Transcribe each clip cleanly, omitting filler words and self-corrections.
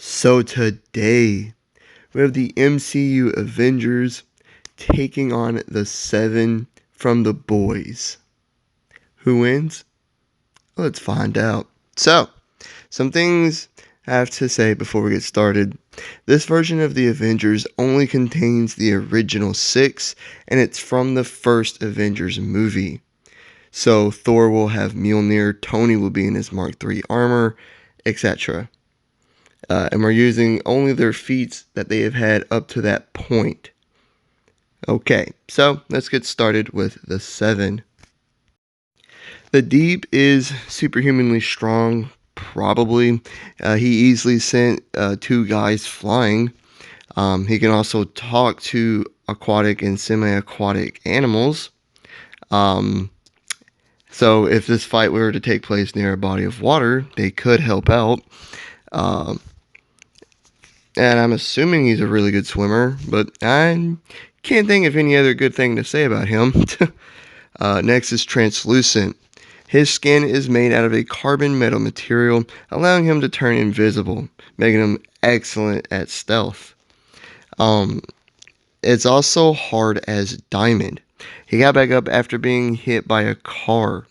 So today, we have the MCU Avengers taking on the Seven from the boys. Who wins? Let's find out. So, some things I have to say before we get started. This version of the Avengers only contains the original six, and it's from the first Avengers movie. So, Thor will have Mjolnir, Tony will be in his Mark III armor, etc. And we're using only their feats that they have had up to that point. Okay, so let's get started with the Seven. The Deep is superhumanly strong, probably. He easily sent two guys flying. He can also talk to aquatic and semi-aquatic animals. So if this fight were to take place near a body of water, they could help out. And I'm assuming he's a really good swimmer, but I can't think of any other good thing to say about him. Next is translucent. His skin is made out of a carbon metal material, allowing him to turn invisible, making him excellent at stealth. It's also hard as diamond. He got back up after being hit by a car,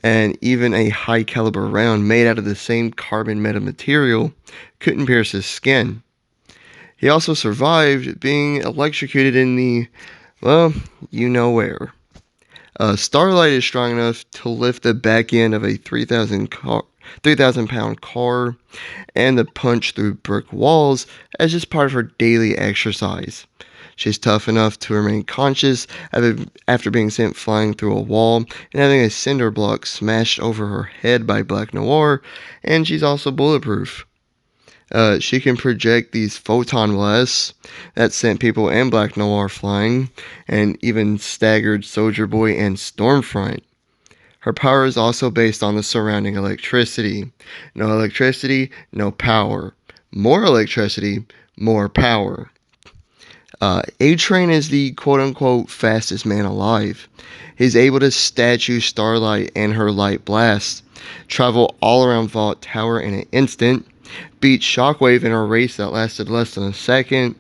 and even a high caliber round made out of the same carbon metal material couldn't pierce his skin. He also survived being electrocuted in the, well, you know where. Starlight is strong enough to lift the back end of a 3,000 pound car and to punch through brick walls as just part of her daily exercise. She's tough enough to remain conscious after being sent flying through a wall and having a cinder block smashed over her head by Black Noir, and she's also bulletproof. She can project these photon blasts that sent people and Black Noir flying, and even staggered Soldier Boy and Stormfront. Her power is also based on the surrounding electricity. No electricity, no power. More electricity, more power. A-Train is the quote-unquote fastest man alive. He's able to statue Starlight and her light blast, travel all around Vault Tower in an instant, beat Shockwave in a race that lasted less than a second,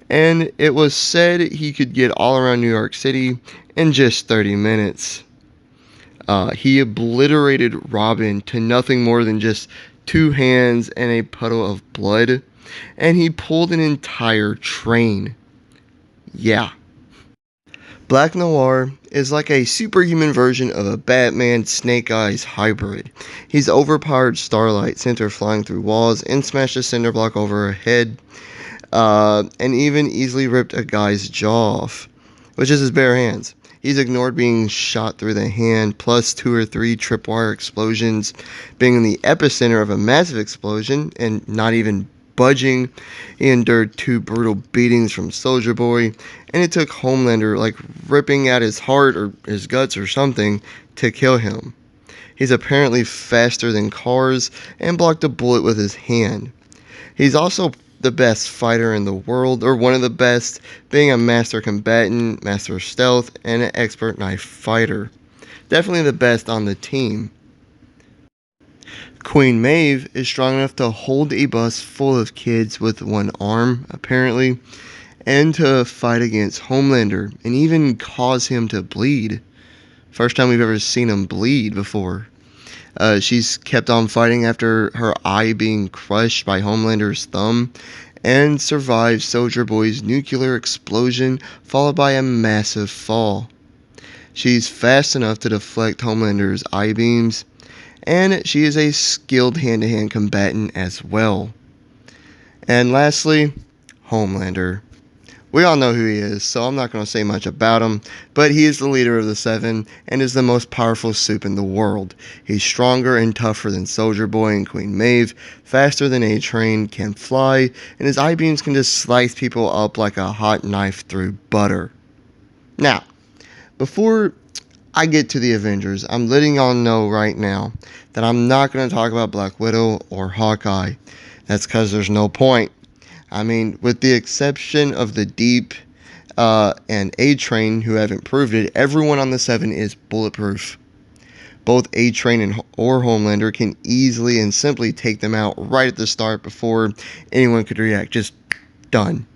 and it was said he could get all around New York City in just 30 minutes. He obliterated Robin to nothing more than just two hands and a puddle of blood, and he pulled an entire train. Yeah. Black Noir is like a superhuman version of a Batman Snake Eyes hybrid. He's overpowered Starlight, sent her flying through walls, and smashed a cinder block over her head, and even easily ripped a guy's jaw off, which is his bare hands. He's ignored being shot through the hand, plus 2 or 3 tripwire explosions, being in the epicenter of a massive explosion, and not even budging. He endured 2 brutal beatings from Soldier Boy, and it took Homelander like ripping out his heart or his guts or something to kill him. He's apparently faster than cars and blocked a bullet with his hand. He's also the best fighter in the world, or one of the best, being a master combatant, master of stealth, and an expert knife fighter. Definitely the best on the team. Queen Maeve is strong enough to hold a bus full of kids with one arm, apparently, and to fight against Homelander, and even cause him to bleed. First time we've ever seen him bleed before. She's kept on fighting after her eye being crushed by Homelander's thumb, and survived Soldier Boy's nuclear explosion, followed by a massive fall. She's fast enough to deflect Homelander's eye beams, and she is a skilled hand-to-hand combatant as well. And lastly, Homelander. We all know who he is, so I'm not going to say much about him, but he is the leader of the Seven and is the most powerful soup in the world. He's stronger and tougher than Soldier Boy and Queen Maeve, faster than A-Train, can fly, and his eye beams can just slice people up like a hot knife through butter. Now, before I get to the Avengers, I'm letting y'all know right now that I'm not going to talk about Black Widow or Hawkeye. That's because there's no point. I mean, with the exception of the Deep and A-Train, who haven't proved it, everyone on the Seven is bulletproof. Both A-Train or Homelander can easily and simply take them out right at the start before anyone could react. Just done.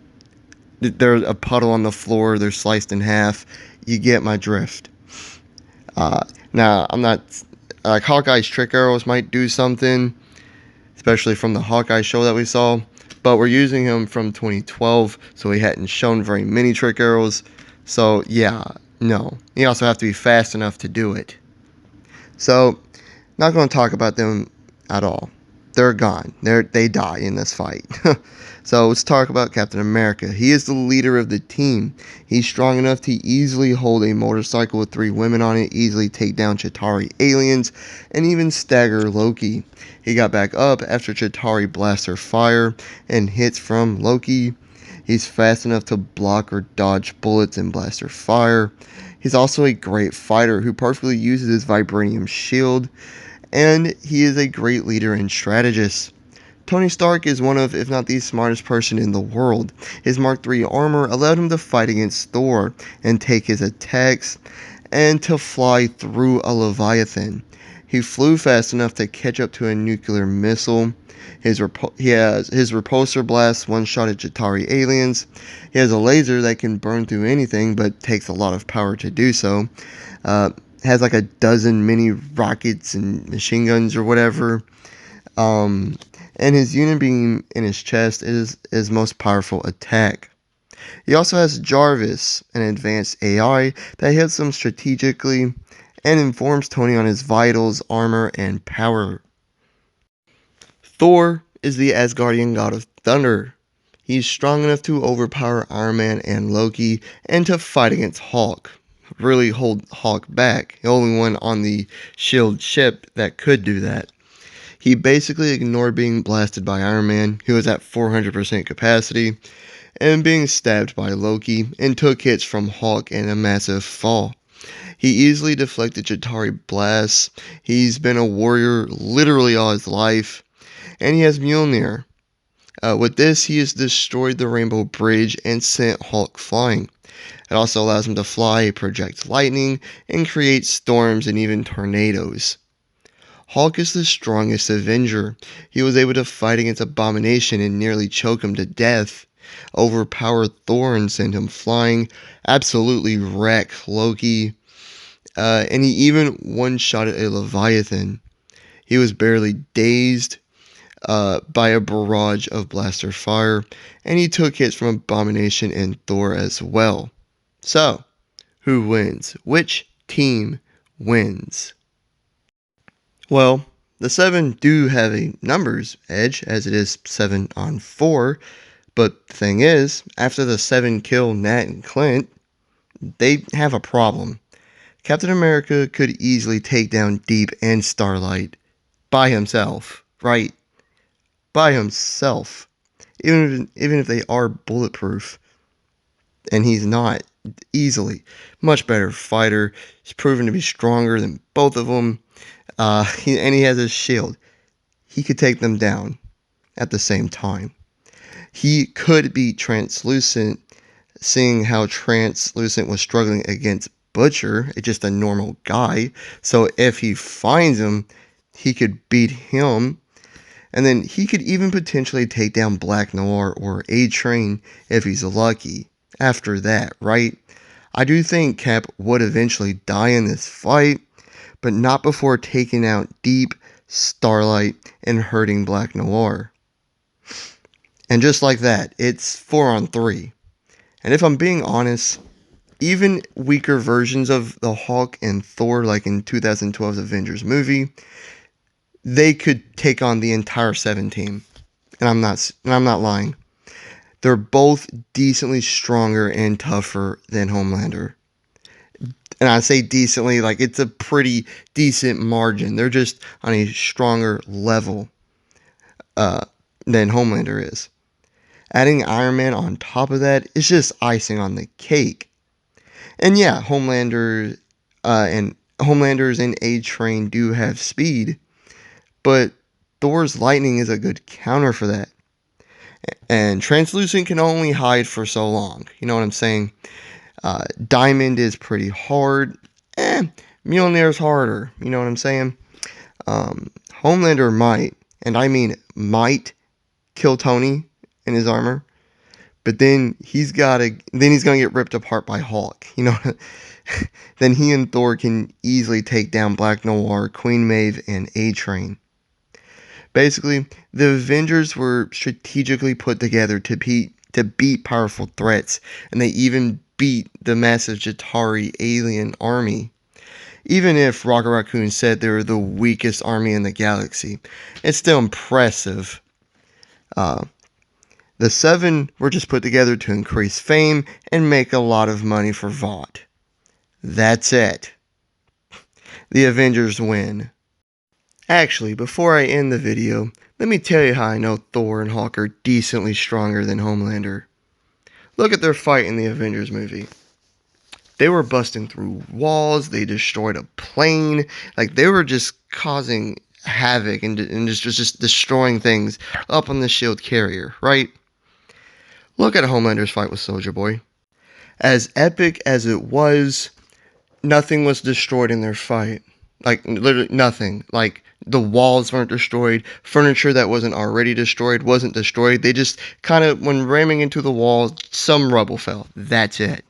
They're a puddle on the floor. They're sliced in half. You get my drift. Uh, Now, I'm not like Hawkeye's trick arrows might do something, especially from the Hawkeye show that we saw, but we're using him from 2012, so he hadn't shown very many trick arrows. So yeah, no. You also have to be fast enough to do it. So, not going to talk about them at all. They're gone. They die in this fight. So let's talk about Captain America. He is the leader of the team. He's strong enough to easily hold a motorcycle with 3 women on it, easily take down Chitauri aliens, and even stagger Loki. He got back up after Chitauri blasts her fire and hits from Loki. He's fast enough to block or dodge bullets and blast her fire. He's also a great fighter who perfectly uses his vibranium shield, and he is a great leader and strategist. Tony Stark is one of, if not the smartest person in the world. His Mark III armor allowed him to fight against Thor and take his attacks and to fly through a Leviathan. He flew fast enough to catch up to a nuclear missile. His repulsor blast one-shot at Chitauri aliens. He has a laser that can burn through anything but takes a lot of power to do so. Has like a dozen mini rockets and machine guns or whatever. And his unibeam in his chest is his most powerful attack. He also has Jarvis, an advanced AI that helps him strategically and informs Tony on his vitals, armor, and power. Thor is the Asgardian god of thunder. He's strong enough to overpower Iron Man and Loki and to fight against Hulk. Really hold Hulk back. The only one on the SHIELD ship that could do that. He basically ignored being blasted by Iron Man, who was at 400% capacity, and being stabbed by Loki, and took hits from Hulk and a massive fall. He easily deflected Chitauri blasts. He's been a warrior literally all his life, and he has Mjolnir. With this, he has destroyed the Rainbow Bridge and sent Hulk flying. It also allows him to fly, project lightning, and create storms and even tornadoes. Hulk is the strongest Avenger. He was able to fight against Abomination and nearly choke him to death, overpower Thor and send him flying, absolutely wreck Loki, and he even one-shotted a Leviathan. He was barely dazed by a barrage of blaster fire, and he took hits from Abomination and Thor as well. So, who wins? Which team wins? Well, the 7 do have a numbers edge, as it is 7-on-4, but the thing is, after the 7 kill Nat and Clint, they have a problem. Captain America could easily take down Deep and Starlight by himself, right? By himself. Even if they are bulletproof, and he's not, easily. Much better fighter. He's proven to be stronger than both of them. He has his shield. He could take them down at the same time. He could be Translucent, seeing how Translucent was struggling against Butcher, just a normal guy. So if he finds him, he could beat him. And then he could even potentially take down Black Noir or A-Train if he's lucky. After that, right? I do think Cap would eventually die in this fight, but not before taking out Deep, Starlight, and hurting Black Noir. And just like that, it's 4-on-3. And if I'm being honest, even weaker versions of the Hulk and Thor, like in 2012's Avengers movie, they could take on the entire 7 team. And I'm not lying. They're both decently stronger and tougher than Homelander. And I say decently, like it's a pretty decent margin. They're just on a stronger level than Homelander is. Adding Iron Man on top of that is just icing on the cake. And yeah, Homelanders and A-Train do have speed, but Thor's lightning is a good counter for that. And Translucent can only hide for so long. You know what I'm saying? Diamond is pretty hard. Mjolnir's harder. You know what I'm saying? Homelander might, and I mean might, kill Tony in his armor, but then he's gonna get ripped apart by Hulk. You know, then he and Thor can easily take down Black Noir, Queen Maeve, and A-Train. Basically, the Avengers were strategically put together to beat powerful threats, and they even beat the massive Jatari alien army. Even if Rocket Raccoon said they were the weakest army in the galaxy, it's still impressive. The Seven were just put together to increase fame and make a lot of money for Vought. That's it. The Avengers win. Actually, before I end the video, let me tell you how I know Thor and Hulk are decently stronger than Homelander. Look at their fight in the Avengers movie. They were busting through walls, they destroyed a plane, like they were just causing havoc and just destroying things up on the shield carrier, right? Look at Homelander's fight with Soldier Boy. As epic as it was, nothing was destroyed in their fight. Like, literally nothing. Like, the walls weren't destroyed. Furniture that wasn't already destroyed wasn't destroyed. They just kind of, when ramming into the wall, some rubble fell. That's it.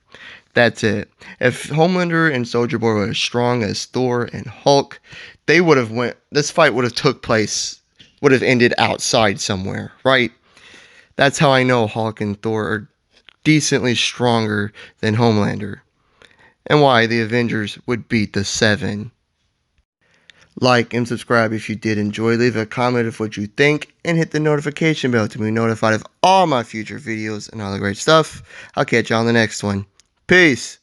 That's it. If Homelander and Soldier Boy were as strong as Thor and Hulk, they would have this fight would have ended outside somewhere, right? That's how I know Hulk and Thor are decently stronger than Homelander, and why the Avengers would beat the Seven. Like and subscribe if you did enjoy. Leave a comment of what you think, and hit the notification bell to be notified of all my future videos and all the great stuff. I'll catch you on the next one. Peace.